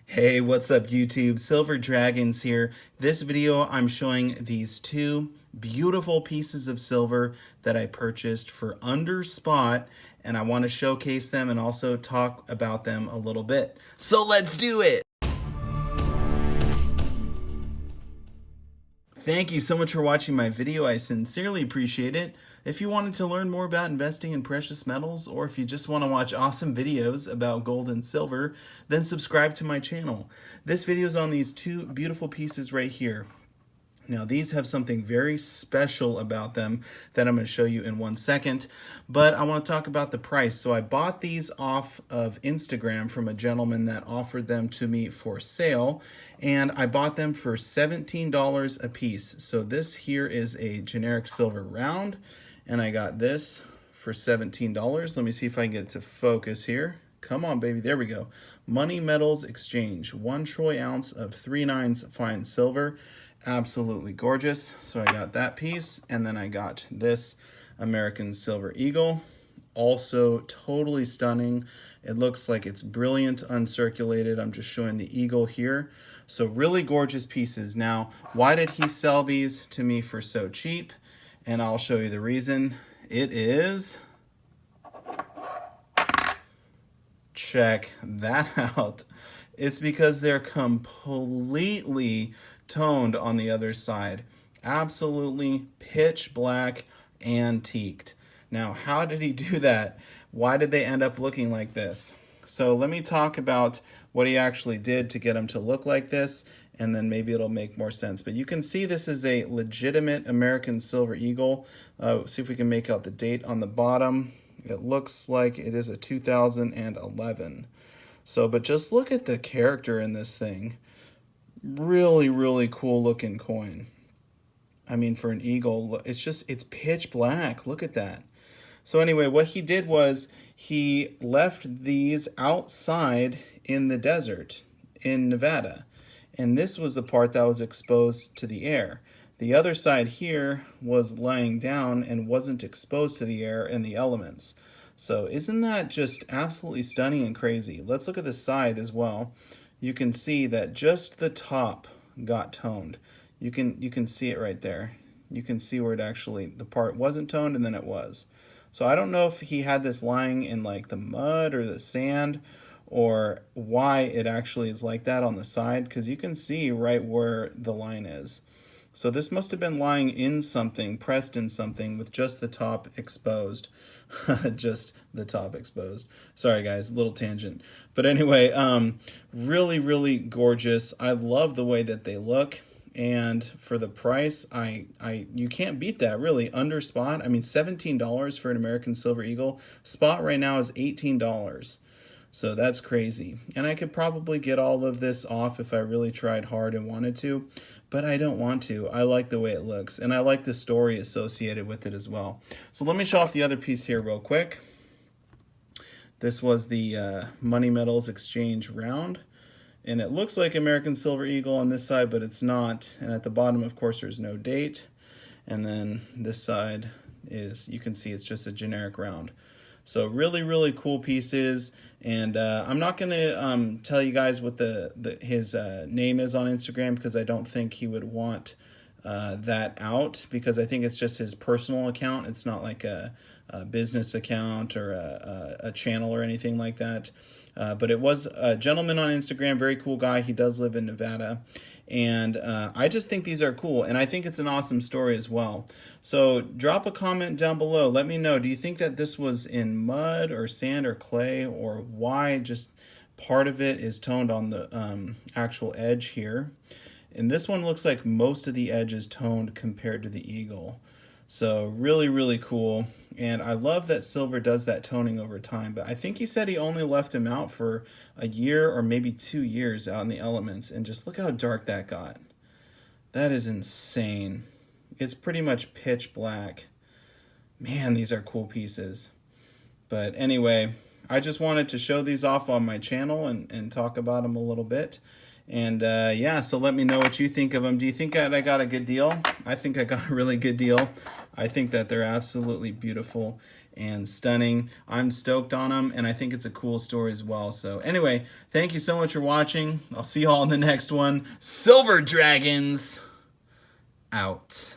Hey, what's up YouTube? Silver Dragons here. This video I'm showing these two beautiful pieces of silver that I purchased for under spot, and I want to showcase them and also talk about them a little bit. So let's do it! Thank you so much for watching my video. I sincerely appreciate it. If you wanted to learn more about investing in precious metals, or if you just want to watch awesome videos about gold and silver, then subscribe to my channel. This video is on these two beautiful pieces right here. Now these have something very special about them that I'm going to show you in 1 second, but I want to talk about the price. So I bought these off of Instagram from a gentleman that offered them to me for sale, and I bought them for $17 a piece. So this here is a generic silver round, and I got this for $17. Let me see if I can get it to focus here. Come on, baby. There we go. Money Metals Exchange, 1 troy ounce of 3/9 fine silver. Absolutely gorgeous. So I got that piece, and then I got this American Silver Eagle. Also totally stunning. It looks like it's brilliant uncirculated. I'm just showing the eagle here. So really gorgeous pieces. Now, why did he sell these to me for so cheap? And I'll show you the reason. It is... check that out. It's because they're completely toned on the other side. Absolutely pitch black antiqued. Now, how did he do that? Why did they end up looking like this? So let me talk about what he actually did to get them to look like this, and then maybe it'll make more sense. But you can see this is a legitimate American Silver Eagle. See if we can make out the date on the bottom. It looks like it is a 2011. So, but just look at the character in this thing. Really, really cool looking coin. I mean, for an eagle, it's pitch black. Look at that. So anyway, what he did was he left these outside in the desert in Nevada. And this was the part that was exposed to the air. The other side here was lying down and wasn't exposed to the air and the elements. So isn't that just absolutely stunning and crazy? Let's look at the side as well. You can see that just the top got toned. You can see it right there. You can see where it actually, the part wasn't toned and then it was. So I don't know if he had this lying in like the mud or the sand, or why it actually is like that on the side, because you can see right where the line is. So this must have been lying in something, pressed in something with just the top exposed. Just the top exposed. Sorry guys, little tangent. But anyway, really, really gorgeous. I love the way that they look. And for the price, you can't beat that really. Under spot, I mean $17 for an American Silver Eagle. Spot right now is $18. So that's crazy. And I could probably get all of this off if I really tried hard and wanted to, but I don't want to. I like the way it looks, and I like the story associated with it as well. So let me show off the other piece here real quick. This was the Money Metals Exchange round, and it looks like American Silver Eagle on this side, but it's not. And at the bottom, of course, there's no date. And then this side is, you can see it's just a generic round. So really, really cool pieces. And I'm not going to tell you guys what his name is on Instagram, because I don't think he would want that out, because I think it's just his personal account. It's not like a business account or a channel or anything like that. But it was a gentleman on Instagram, very cool guy. He does live in Nevada. And I just think these are cool, and I think it's an awesome story as well. So drop a comment down below. Let me know, do you think that this was in mud or sand or clay, or why just part of it is toned on the actual edge here? And this one looks like most of the edge is toned compared to the eagle. So really, really cool. And I love that silver does that toning over time. But I think he said he only left him out for a year or maybe 2 years out in the elements. And just look how dark that got. That is insane. It's pretty much pitch black. Man, these are cool pieces. But anyway, I just wanted to show these off on my channel and talk about them a little bit. And yeah, so let me know what you think of them. Do you think that I got a good deal? I think I got a really good deal. I think that they're absolutely beautiful. and stunning. I'm stoked on them, and I think it's a cool story as well. So anyway, thank you so much for watching. I'll see you all in the next one. Silver Dragons out.